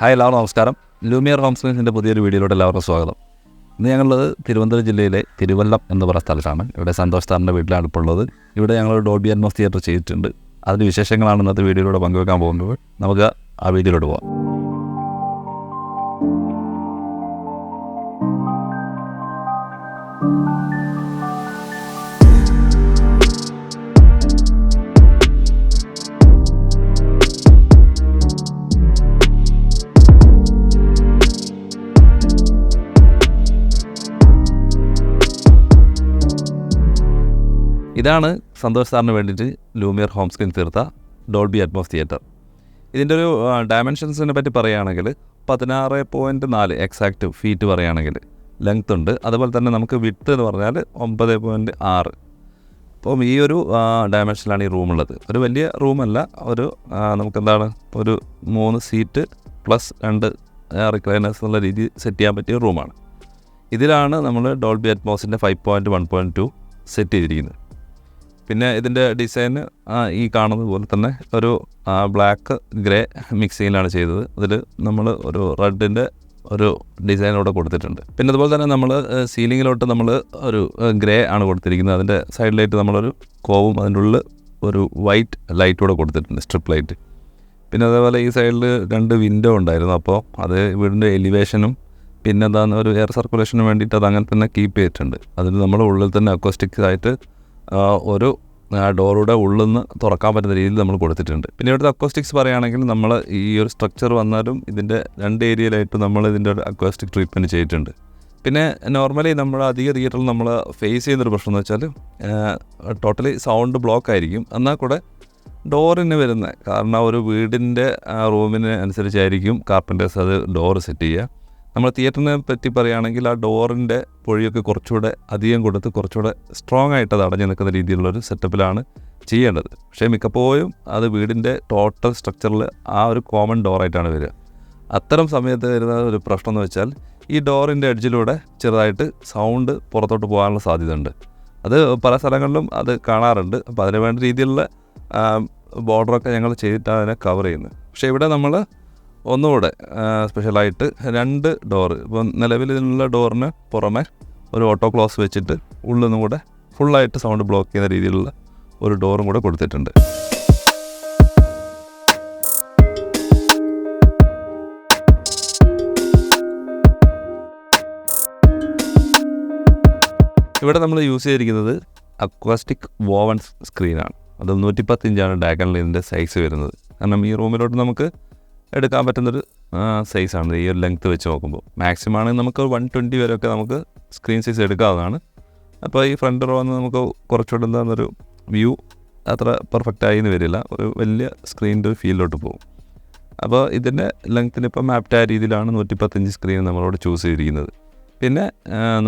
Hi, എല്ലാവർക്കും നമസ്കാരം. Lumiere home സ്ക്രീൻസിൻ്റെ പുതിയൊരു വീഡിയോയിലൂടെ എല്ലാവർക്കും സ്വാഗതം. ഇന്ന് ഞങ്ങളുള്ളത് തിരുവനന്തപുരം ജില്ലയിലെ തിരുവല്ലം എന്ന് പറയുന്ന സ്ഥലത്താണ്. ഇവിടെ സന്തോഷ് സാറിൻ്റെ വീട്ടിലാണ് ഇപ്പോൾ ഉള്ളത്. ഇവിടെ ഞങ്ങൾ ഡോൾബി അറ്റ്മോസ് തിയേറ്റർ ചെയ്തിട്ടുണ്ട്. അതിൻ്റെ വിശേഷങ്ങളാണ് ഇന്നത്തെ വീഡിയോയിലൂടെ പങ്കുവെക്കാൻ പോകുന്നത്. നമുക്ക് ആ വീഡിയോയിലൂടെ പോകാം. ഇതാണ് സന്തോഷ് സാറിന് വേണ്ടിയിട്ട് ലൂമിയർ ഹോം സ്ക്രീൻ തീർത്ത ഡോൾബി അറ്റ്മോസ് തിയേറ്റർ. ഇതിൻ്റെ ഒരു ഡയമെൻഷൻസിനെ പറ്റി പറയുകയാണെങ്കിൽ 16.4 എക്സാക്റ്റ് ഫീറ്റ് പറയുകയാണെങ്കിൽ ലെങ്ത് ഉണ്ട്. അതുപോലെ തന്നെ നമുക്ക് വിഡ്ത്ത് എന്ന് പറഞ്ഞാൽ 9.6. അപ്പം ഈ ഒരു ഡയമെൻഷനിലാണ് ഈ റൂമുള്ളത്. ഒരു വലിയ റൂമല്ല, ഒരു നമുക്കെന്താണ് ഒരു 3 സീറ്റ് പ്ലസ് 2 റിക്ലൈനേഴ്സ് എന്നുള്ള രീതി സെറ്റ് ചെയ്യാൻ പറ്റിയ റൂമാണ്. ഇതിലാണ് നമ്മൾ ഡോൾബി അറ്റ്മോസിൻ്റെ 5.1.2 സെറ്റ് ചെയ്തിരിക്കുന്നത്. പിന്നെ ഇതിൻ്റെ ഡിസൈൻ ഈ കാണുന്നത് പോലെ തന്നെ ഒരു ബ്ലാക്ക് ഗ്രേ മിക്സിങ്ങിലാണ് ചെയ്തത്. അതിൽ നമ്മൾ ഒരു റെഡിൻ്റെ ഒരു ഡിസൈനോടെ കൊടുത്തിട്ടുണ്ട്. പിന്നെ അതുപോലെ തന്നെ നമ്മൾ സീലിങ്ങിലോട്ട് നമ്മൾ ഒരു ഗ്രേ ആണ് കൊടുത്തിരിക്കുന്നത്. അതിൻ്റെ സൈഡിലായിട്ട് നമ്മളൊരു കോവും അതിൻ്റെ ഉള്ളിൽ ഒരു വൈറ്റ് ലൈറ്റോടെ കൊടുത്തിട്ടുണ്ട്, സ്ട്രിപ്പ് ലൈറ്റ്. പിന്നെ അതേപോലെ ഈ സൈഡിൽ 2 വിൻഡോ ഉണ്ടായിരുന്നു. അപ്പോൾ അത് വീടിൻ്റെ എലിവേഷനും പിന്നെ എന്താണ് ഒരു എയർ സർക്കുലേഷന് വേണ്ടിയിട്ട് അത് അങ്ങനെ തന്നെ കീപ്പ് ചെയ്തിട്ടുണ്ട്. അതിൽ നമ്മൾ ഉള്ളിൽ തന്നെ അക്വസ്റ്റിക്സ് ആയിട്ട് ഒരു ഡോറുടെ ഉള്ളിൽ നിന്ന് തുറക്കാൻ പറ്റുന്ന രീതിയിൽ നമ്മൾ കൊടുത്തിട്ടുണ്ട്. പിന്നെ ഇവിടുത്തെ അക്വസ്റ്റിക്സ് പറയുകയാണെങ്കിൽ നമ്മൾ ഈ ഒരു സ്ട്രക്ചർ വന്നാലും ഇതിൻ്റെ 2 ഏരിയയിലായിട്ട് നമ്മൾ ഇതിൻ്റെ ഒരു അക്വസ്റ്റിക് ട്രീറ്റ്മെൻറ്റ് ചെയ്തിട്ടുണ്ട്. പിന്നെ നോർമലി നമ്മൾ അധിക തിയേറ്ററിൽ നമ്മൾ ഫേസ് ചെയ്യുന്നൊരു പ്രശ്നം എന്ന് വെച്ചാൽ ടോട്ടലി സൗണ്ട് ബ്ലോക്ക് ആയിരിക്കും. എന്നാൽ കൂടെ ഡോറിന് വരുന്നത് കാരണം ഒരു വീടിൻ്റെ റൂമിന് അനുസരിച്ചായിരിക്കും കാർപ്പൻറ്റേഴ്സ് അത് ഡോറ് സെറ്റ് ചെയ്യുക. നമ്മൾ തിയേറ്ററിനെ പറ്റി പറയുകയാണെങ്കിൽ ആ ഡോറിൻ്റെ പൊഴിയൊക്കെ കുറച്ചുകൂടെ അധികം കൊടുത്ത് കുറച്ചുകൂടെ സ്ട്രോങ് ആയിട്ട് അത് അടഞ്ഞു നിൽക്കുന്ന രീതിയിലുള്ളൊരു സെറ്റപ്പിലാണ് ചെയ്യേണ്ടത്. പക്ഷേ മിക്കപ്പോഴും അത് വീടിൻ്റെ ടോട്ടൽ സ്ട്രക്ചറിൽ ആ ഒരു കോമൺ ഡോറായിട്ടാണ് വരിക. അത്തരം സമയത്ത് വരുന്ന ഒരു പ്രശ്നം എന്ന് വെച്ചാൽ ഈ ഡോറിൻ്റെ എഡ്ജിലൂടെ ചെറുതായിട്ട് സൗണ്ട് പുറത്തോട്ട് പോകാനുള്ള സാധ്യതയുണ്ട്. അത് പല സ്ഥലങ്ങളിലും അത് കാണാറുണ്ട്. അപ്പോൾ അതിന് വേണ്ട രീതിയിലുള്ള ബോർഡറൊക്കെ ഞങ്ങൾ ചെയ്തിട്ടാണ് അതിനെ കവർ ചെയ്യുന്നത്. പക്ഷേ ഇവിടെ നമ്മൾ ഒന്നുകൂടെ സ്പെഷ്യലായിട്ട് 2 ഡോറ്, ഇപ്പം നിലവിലുള്ള ഡോറിന് പുറമെ ഒരു ഓട്ടോ ക്ലോസ് വെച്ചിട്ട് ഉള്ളിൽ നിന്നും കൂടെ ഫുള്ളായിട്ട് സൗണ്ട് ബ്ലോക്ക് ചെയ്യുന്ന രീതിയിലുള്ള ഒരു ഡോറും കൂടെ കൊടുത്തിട്ടുണ്ട്. ഇവിടെ നമ്മൾ യൂസ് ചെയ്തിരിക്കുന്നത് അക്വാസ്റ്റിക് വോവൻ സ്ക്രീനാണ്. അത് 110 ഇഞ്ചാണ് ഡയഗണൽ ഇതിൻ്റെ സൈസ് വരുന്നത്. കാരണം ഈ റൂമിലോട്ട് നമുക്ക് എടുക്കാൻ പറ്റുന്നൊരു സൈസാണ് ഈ ഒരു ലെങ്ത്ത് വെച്ച് നോക്കുമ്പോൾ. മാക്സിമം ആണെങ്കിൽ നമുക്ക് 120 വരെയൊക്കെ നമുക്ക് സ്ക്രീൻ സൈസ് എടുക്കാവുന്നതാണ്. അപ്പോൾ ഈ ഫ്രണ്ട് റോ വന്ന് നമുക്ക് കുറച്ചുകൂടെ എന്താണെന്നൊരു വ്യൂ അത്ര പെർഫെക്റ്റ് ആയി എന്ന് വരില്ല, ഒരു വലിയ സ്ക്രീനിൻ്റെ ഒരു ഫീലിലോട്ട് പോകും. അപ്പോൾ ഇതിൻ്റെ ലെങ്ത്തിന് ഇപ്പം ആപ്റ്റായ രീതിയിലാണ് 110 ഇഞ്ച് സ്ക്രീൻ നമ്മളോട് ചൂസ് ചെയ്തിരിക്കുന്നത്. പിന്നെ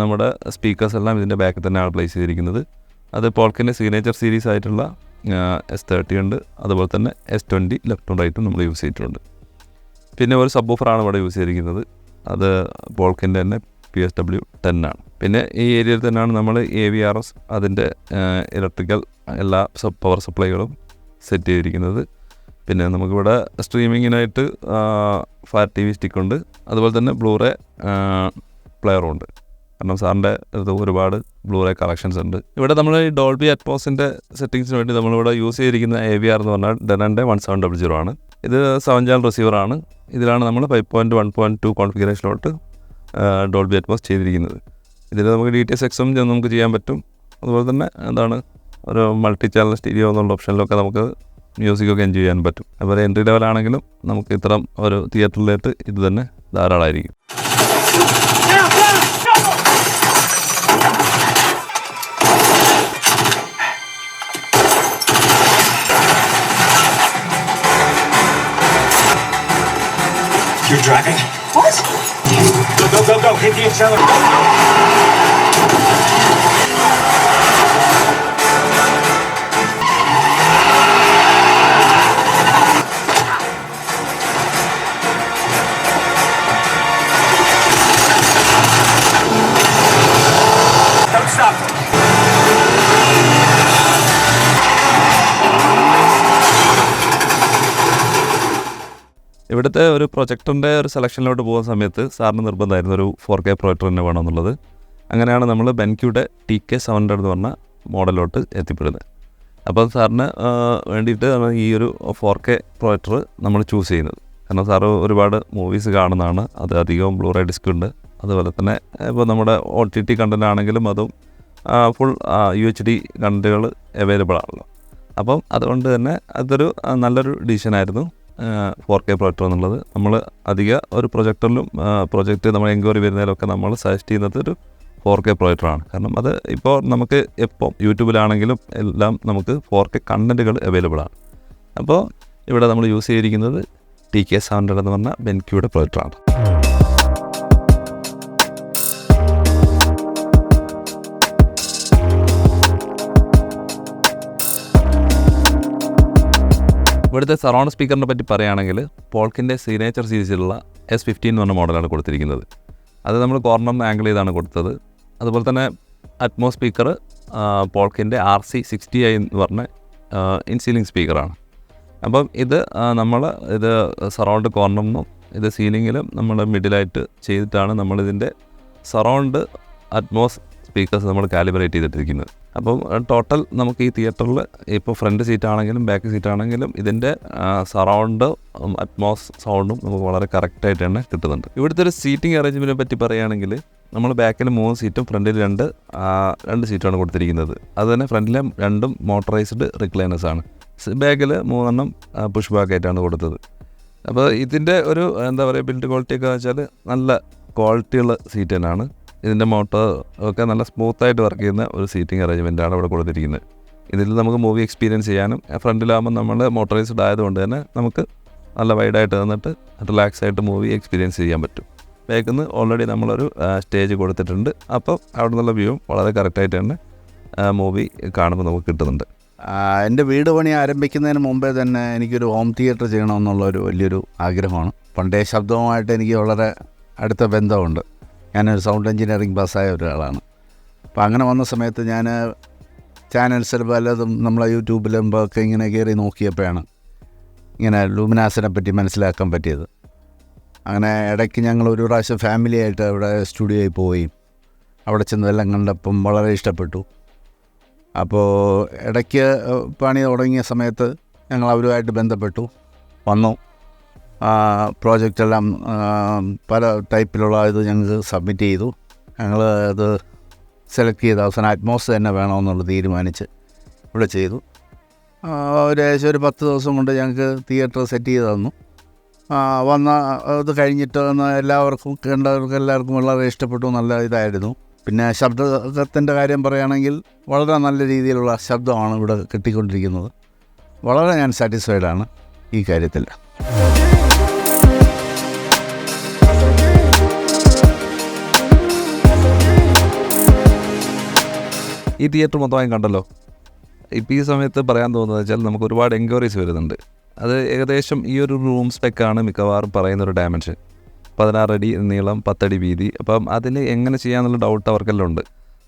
നമ്മുടെ സ്പീക്കേഴ്സ് എല്ലാം ഇതിൻ്റെ ബാക്കിൽ തന്നെയാണ് പ്ലേസ് ചെയ്തിരിക്കുന്നത്. അത് പോൾക്കിൻ്റെ സിഗ്നേച്ചർ സീരീസ് ആയിട്ടുള്ള S30 ഉണ്ട്, അതുപോലെ തന്നെ S20 ലെഫ്റ്റും റൈറ്റും നമ്മൾ യൂസ് ചെയ്തിട്ടുണ്ട്. പിന്നെ ഒരു സബ് വൂഫറാണ് ഇവിടെ യൂസ് ചെയ്തിരിക്കുന്നത്. അത് പോൾക്കിൻ്റെ തന്നെ PSW10 ആണ്. പിന്നെ ഈ ഏരിയയിൽ തന്നെയാണ് നമ്മൾ AVRS അതിൻ്റെ ഇലക്ട്രിക്കൽ എല്ലാ പവർ സപ്ലൈകളും സെറ്റ് ചെയ്തിരിക്കുന്നത്. പിന്നെ നമുക്കിവിടെ സ്ട്രീമിങ്ങിനായിട്ട് Fire TV സ്റ്റിക്കുണ്ട്, അതുപോലെ തന്നെ ബ്ലൂറേ പ്ലെയറും ഉണ്ട്. കാരണം സാറിൻ്റെ അടുത്ത് ഒരുപാട് ബ്ലൂറേ കളക്ഷൻസ് ഉണ്ട്. ഇവിടെ നമ്മൾ ഈ ഡോൾബി അറ്റ്മോസിൻ്റെ സെറ്റിങ്സിന് വേണ്ടി നമ്മളിവിടെ യൂസ് ചെയ്തിരിക്കുന്ന AVR എന്ന് പറഞ്ഞാൽ Denon 1700 ആണ്. ഇത് 7 ചാനൽ റിസീവറാണ്. ഇതിലാണ് നമ്മൾ 5.1.2 കോൺഫിഗറേഷനിലോട്ട് ഡോൾബി അറ്റ്മോസ് ചെയ്തിരിക്കുന്നത്. ഇതിൽ നമുക്ക് DTS:X നമുക്ക് ചെയ്യാൻ പറ്റും. അതുപോലെ തന്നെ എന്താണ് ഒരു മൾട്ടി ചാനൽ സ്റ്റീരിയോ എന്നുള്ള ഓപ്ഷനിലൊക്കെ നമുക്ക് മ്യൂസിക്കൊക്കെ എൻജോയ് ചെയ്യാൻ പറ്റും. അതുപോലെ എൻട്രി ലെവലാണെങ്കിലും നമുക്ക് ഇത്തരം ഒരു തിയേറ്ററിലേക്ക് ഇത് തന്നെ ധാരാളമായിരിക്കും. You're driving? What? Go. Hit the accelerator. Don't stop. ഇവിടുത്തെ ഒരു പ്രൊജക്ടറിൻ്റെ ഒരു സെലക്ഷനിലോട്ട് പോകുന്ന സമയത്ത് സാറിന് നിർബന്ധമായിരുന്നു ഒരു 4K പ്രൊജക്ടർ തന്നെ വേണമെന്നുള്ളത്. അങ്ങനെയാണ് നമ്മൾ ബെൻക്യൂടെ TK700 എന്ന് പറഞ്ഞ മോഡലോട്ട് എത്തിപ്പെടുന്നത്. അപ്പോൾ സാറിന് വേണ്ടിയിട്ട് ഈ ഒരു 4K പ്രൊജക്ടർ നമ്മൾ ചൂസ് ചെയ്യുന്നത്. കാരണം സാറ് ഒരുപാട് മൂവീസ് കാണുന്നതാണ്. അത് അധികവും ബ്ലൂറേ ഡിസ്ക് ഉണ്ട്. അതുപോലെ തന്നെ ഇപ്പോൾ നമ്മുടെ OTT കണ്ടൻ്റ് ആണെങ്കിലും അതും ഫുൾ UHD കണ്ടൻറ്റുകൾ അവൈലബിൾ ആണല്ലോ. അപ്പം അതുകൊണ്ട് തന്നെ അതൊരു നല്ലൊരു ഡിസിഷനായിരുന്നു 4K പ്രൊജക്ടർ എന്നുള്ളത്. നമ്മൾ അധിക ഒരു പ്രൊജക്ടറിലും പ്രൊജക്റ്റ് നമ്മൾ എൻക്വയറി വരുന്നതിലൊക്കെ നമ്മൾ സജസ്റ്റ് ചെയ്യുന്നത് ഒരു 4K പ്രൊജക്ടറാണ്. കാരണം അത് ഇപ്പോൾ നമുക്ക് എപ്പം യൂട്യൂബിലാണെങ്കിലും എല്ലാം നമുക്ക് 4K കണ്ടൻറ്റുകൾ അവൈലബിൾ ആണ്. അപ്പോൾ ഇവിടെ നമ്മൾ യൂസ് ചെയ്തിരിക്കുന്നത് TK700 എന്ന് പറഞ്ഞ ബെൻക്യൂടെ പ്രൊജക്ടറാണ്. ഇവിടുത്തെ സറൗണ്ട് സ്പീക്കറിനെ പറ്റി പറയുകയാണെങ്കിൽ പോൾക്കിൻ്റെ സിഗ്നേച്ചർ സീരീസിലുള്ള S15 എന്ന് പറഞ്ഞ മോഡലാണ് കൊടുത്തിരിക്കുന്നത്. അത് നമ്മൾ കോർണറിന് ആംഗിൾ ചെയ്താണ് കൊടുത്തത്. അതുപോലെ തന്നെ അറ്റ്മോസ് സ്പീക്കർ പോൾക്കിൻ്റെ RC60i എന്ന് പറഞ്ഞ ഇൻസീലിംഗ് സ്പീക്കറാണ്. അപ്പം ഇത് ഇത് സറൗണ്ട് കോർണറിനും ഇത് സീലിങ്ങിലും നമ്മൾ മിഡിലായിട്ട് ചെയ്തിട്ടാണ് നമ്മളിതിൻ്റെ സറൗണ്ട് അറ്റ്മോസ് സ്പീക്കേഴ്സ് നമ്മൾ കാലിബ്രേറ്റ് ചെയ്തിട്ടിരിക്കുന്നത്. അപ്പം ടോട്ടൽ നമുക്ക് ഈ തിയേറ്ററിൽ ഇപ്പോൾ ഫ്രണ്ട് സീറ്റാണെങ്കിലും ബാക്ക് സീറ്റാണെങ്കിലും ഇതിൻ്റെ സറൗണ്ട് അറ്റ്മോസ് സൗണ്ടും നമുക്ക് വളരെ കറക്റ്റായിട്ട് തന്നെ കിട്ടുന്നുണ്ട്. ഇവിടുത്തെ ഒരു സീറ്റിംഗ് അറേഞ്ച്മെൻറ്റിനെ പറ്റി പറയുകയാണെങ്കിൽ നമ്മൾ ബാക്കിൽ 3 സീറ്റും ഫ്രണ്ടിൽ 2 സീറ്റാണ് കൊടുത്തിരിക്കുന്നത്. അതുതന്നെ ഫ്രണ്ടിലെ 2 മോട്ടറൈസ്ഡ് റിക്ലൈനേഴ്സാണ്. ബാക്കിൽ 3 പുഷ് ബാക്കായിട്ടാണ് കൊടുത്തത്. അപ്പോൾ ഇതിൻ്റെ ഒരു എന്താ പറയുക ബിൽഡ് ക്വാളിറ്റിയൊക്കെ വെച്ചാൽ നല്ല ക്വാളിറ്റിയുള്ള സീറ്റ് തന്നെയാണ്. ഇതിൻ്റെ മോട്ടർ ഒക്കെ നല്ല സ്മൂത്തായിട്ട് വർക്ക് ചെയ്യുന്ന ഒരു സീറ്റിംഗ് അറേഞ്ച്മെൻറ്റാണ് ഇവിടെ കൊടുത്തിരിക്കുന്നത്. ഇതിൽ നമുക്ക് മൂവി എക്സ്പീരിയൻസ് ചെയ്യാനും ഫ്രണ്ടിലാകുമ്പോൾ നമ്മൾ മോട്ടറൈസ്ഡ് ആയതുകൊണ്ട് തന്നെ നമുക്ക് നല്ല വൈഡായിട്ട് നിന്നിട്ട് റിലാക്സ് ആയിട്ട് മൂവി എക്സ്പീരിയൻസ് ചെയ്യാൻ പറ്റും. ബാക്കിൽ നിന്ന് ഓൾറെഡി നമ്മളൊരു സ്റ്റേജ് കൊടുത്തിട്ടുണ്ട്. അപ്പോൾ അവിടെ നിന്നുള്ള വ്യൂവും വളരെ കറക്റ്റായിട്ട് തന്നെ മൂവി കാണുമ്പോൾ നമുക്ക് കിട്ടുന്നുണ്ട്. എൻ്റെ വീട് പണി ആരംഭിക്കുന്നതിന് മുമ്പേ തന്നെ എനിക്കൊരു ഹോം തിയേറ്റർ ചെയ്യണമെന്നുള്ളൊരു വലിയൊരു ആഗ്രഹമാണ്. പണ്ടേ ശബ്ദവുമായിട്ട് എനിക്ക് വളരെ അടുത്ത ബന്ധമുണ്ട്. ഞാനൊരു സൗണ്ട് എഞ്ചിനീയറിംഗ് പാസ്സായ ഒരാളാണ്. അപ്പോൾ അങ്ങനെ വന്ന സമയത്ത് ഞാൻ ചാനൽസിൽ പലതും നമ്മളെ യൂട്യൂബിലും ഒക്കെ ഇങ്ങനെ കയറി നോക്കിയപ്പോഴാണ് ഇങ്ങനെ ലൂമിനാസിനെ പറ്റി മനസ്സിലാക്കാൻ പറ്റിയത്. അങ്ങനെ ഇടയ്ക്ക് ഞങ്ങൾ ഒരു പ്രാവശ്യം ഫാമിലിയായിട്ട് അവിടെ സ്റ്റുഡിയോയിൽ പോയി അവിടെ ചെന്നതെല്ലാം കണ്ടപ്പം വളരെ ഇഷ്ടപ്പെട്ടു. അപ്പോൾ ഇടയ്ക്ക് പണി തുടങ്ങിയ സമയത്ത് ഞങ്ങൾ അവരുമായിട്ട് ബന്ധപ്പെട്ടു വന്നു. പ്രോജക്റ്റെല്ലാം പല ടൈപ്പിലുള്ള ഇത് ഞങ്ങൾക്ക് സബ്മിറ്റ് ചെയ്തു. ഞങ്ങൾ അത് സെലക്ട് ചെയ്ത് അവസാനം അറ്റ്മോസ് തന്നെ വേണമെന്നുള്ളത് തീരുമാനിച്ച് ഇവിടെ ചെയ്തു. ഏകദേശം ഒരു 10 ദിവസം കൊണ്ട് ഞങ്ങൾക്ക് തിയേറ്റർ സെറ്റ് ചെയ്ത് തന്നു. അത് കഴിഞ്ഞിട്ട് എല്ലാവർക്കും കണ്ടവർക്ക് എല്ലാവർക്കും വളരെ ഇഷ്ടപ്പെട്ടു. നല്ല ഇതായിരുന്നു. പിന്നെ ശബ്ദത്തിൻ്റെ കാര്യം പറയുകയാണെങ്കിൽ വളരെ നല്ല രീതിയിലുള്ള ശബ്ദമാണ് ഇവിടെ കിട്ടിക്കൊണ്ടിരിക്കുന്നത്. വളരെ ഞാൻ സാറ്റിസ്ഫൈഡാണ് ഈ കാര്യത്തിൽ. ഈ തിയേറ്റർ മൊത്തമായും കണ്ടല്ലോ. ഇപ്പോൾ ഈ സമയത്ത് പറയാൻ തോന്നുന്നത് വെച്ചാൽ നമുക്ക് ഒരുപാട് എൻക്വയറീസ് വരുന്നുണ്ട്. അത് ഏകദേശം ഈ ഒരു റൂം സ്പെക്കാണ് മിക്കവാറും പറയുന്നൊരു ഡയമെൻഷൻ. 16 അടി നീളം, 10 അടി വീതി. അപ്പം അതിൽ എങ്ങനെ ചെയ്യാന്നുള്ള ഡൗട്ട് അവർക്കെല്ലാം ഉണ്ട്.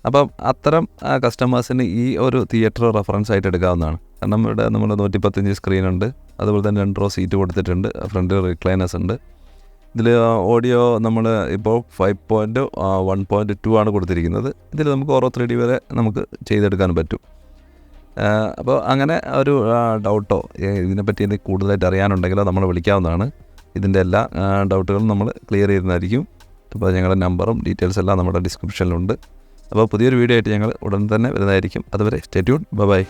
അപ്പം അത്തരം കസ്റ്റമേഴ്സിന് ഈ ഒരു തിയേറ്റർ റെഫറൻസ് ആയിട്ട് എടുക്കാവുന്നതാണ്. കാരണം ഇവിടെ നമ്മൾ 115 സ്ക്രീനുണ്ട്. അതുപോലെ തന്നെ 2 റോ സീറ്റ് കൊടുത്തിട്ടുണ്ട്. ഫ്രണ്ട് റിക്ലൈനേഴ്സ് ഉണ്ട്. ഇതിൽ ഓഡിയോ നമ്മൾ ഇപ്പോൾ 5.1.2 ആണ് കൊടുത്തിരിക്കുന്നത്. ഇതിൽ നമുക്ക് ഓരോ 3D വരെ നമുക്ക് ചെയ്തെടുക്കാൻ പറ്റും. അപ്പോൾ അങ്ങനെ ഒരു ഡൗട്ടോ ഇതിനെപ്പറ്റി എന്തെങ്കിലും കൂടുതലായിട്ട് അറിയാനുണ്ടെങ്കിലോ നമ്മളെ വിളിക്കാവുന്നതാണ്. ഇതിൻ്റെ എല്ലാ ഡൗട്ടുകളും നമ്മൾ ക്ലിയർ ചെയ്യുന്നതായിരിക്കും. അപ്പോൾ ഞങ്ങളുടെ നമ്പറും ഡീറ്റെയിൽസ് എല്ലാം നമ്മുടെ ഡിസ്ക്രിപ്ഷനിലുണ്ട്. അപ്പോൾ പുതിയൊരു വീഡിയോ ആയിട്ട് ഞങ്ങൾ ഉടൻ തന്നെ വരുന്നതായിരിക്കും. അതുവരെ സ്റ്റേ ട്യൂൺ. ബൈ.